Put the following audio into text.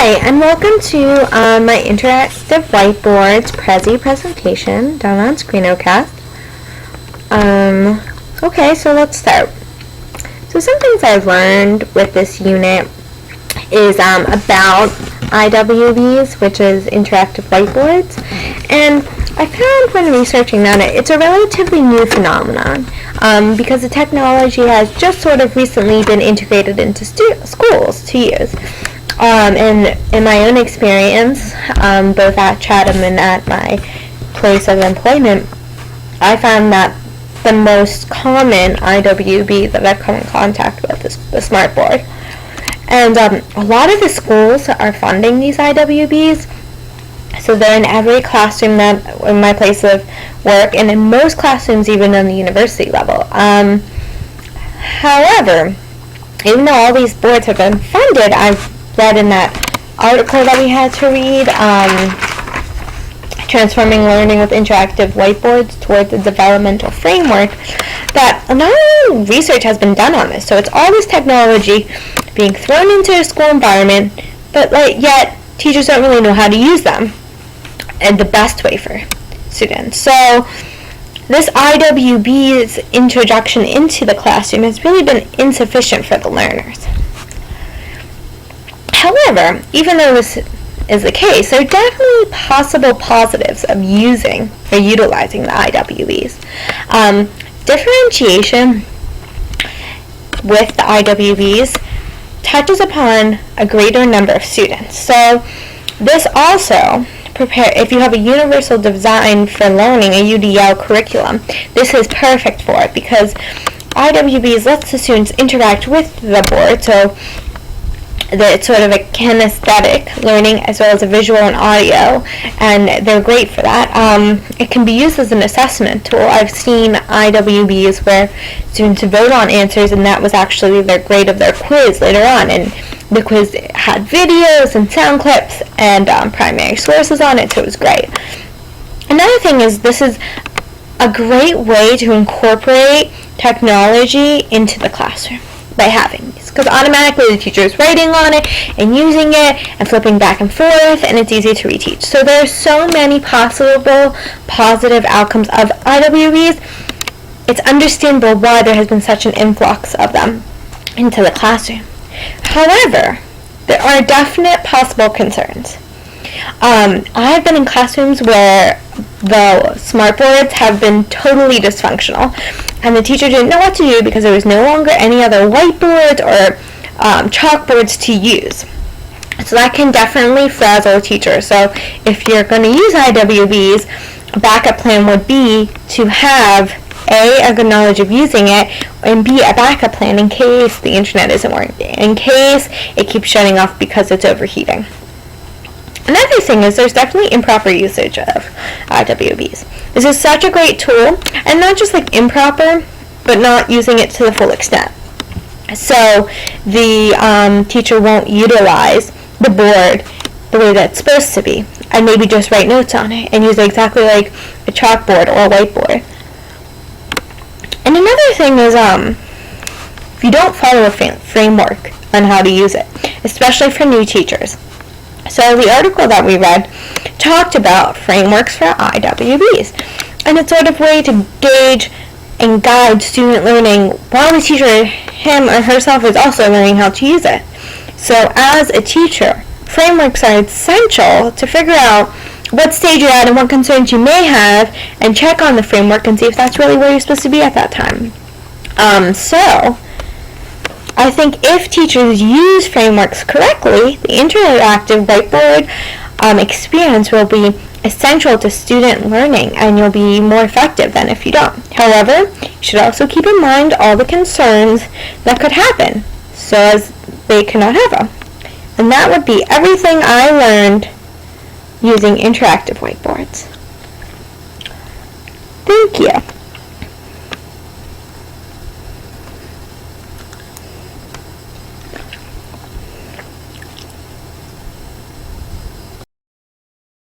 Hi, and welcome to my interactive whiteboards Prezi presentation done on Screencast. Okay, so let's start. So some things I've learned with this unit is about IWBs, which is interactive whiteboards, and I found when researching that it's a relatively new phenomenon because the technology has just sort of recently been integrated into schools to use. And in my own experience, both at Chatham and at my place of employment, I found that the most common IWB that I've come in contact with is the smartboard. And a lot of the schools are funding these IWBs, so they're in every classroom that in my place of work, and in most classrooms even on the university level. However, even though all these boards have been funded, I've read in that article that we had to read, Transforming Learning with Interactive Whiteboards Towards a Developmental Framework, that not only research has been done on this, so it's all this technology being thrown into a school environment, but yet teachers don't really know how to use them and the best way for students. So this IWB's introduction into the classroom has really been insufficient for the learners. However, even though this is the case, there are definitely possible positives of using or utilizing the IWBs. Differentiation with the IWBs touches upon a greater number of students. So this also if you have a universal design for learning, a UDL curriculum, this is perfect for it because IWBs lets the students interact with the board, so it's sort of a kinesthetic learning as well as a visual and audio, and they're great for that. It can be used as an assessment tool. I've seen IWBs where students vote on answers, and that was actually their grade of their quiz later on, and the quiz had videos and sound clips and primary sources on it, so it was great. Another thing is this is a great way to incorporate technology into the classroom by having these, because automatically the teacher is writing on it and using it and flipping back and forth, and it's easy to reteach. So there are so many possible positive outcomes of IWBs. It's understandable why there has been such an influx of them into the classroom. However, there are definite possible concerns. I've been in classrooms where the smartboards have been totally dysfunctional, and the teacher didn't know what to do because there was no longer any other whiteboards or chalkboards to use. So that can definitely frazzle a teacher. So if you're going to use IWBs, a backup plan would be to have a good knowledge of using it, and B, a backup plan in case the internet isn't working, in case it keeps shutting off because it's overheating. Another thing is there's definitely improper usage of IWBs. This is such a great tool, and not just improper, but not using it to the full extent. So the teacher won't utilize the board the way that's supposed to be, and maybe just write notes on it and use it exactly like a chalkboard or a whiteboard. And another thing is if you don't follow a framework on how to use it, especially for new teachers. So the article that we read talked about frameworks for IWBs, and it's sort of a way to gauge and guide student learning while the teacher, him or herself, is also learning how to use it. So as a teacher, frameworks are essential to figure out what stage you're at and what concerns you may have, and check on the framework and see if that's really where you're supposed to be at that time. So I think if teachers use frameworks correctly, the interactive whiteboard experience will be essential to student learning, and you'll be more effective than if you don't. However, you should also keep in mind all the concerns that could happen, so as they cannot have them. And that would be everything I learned using interactive whiteboards. Thank you.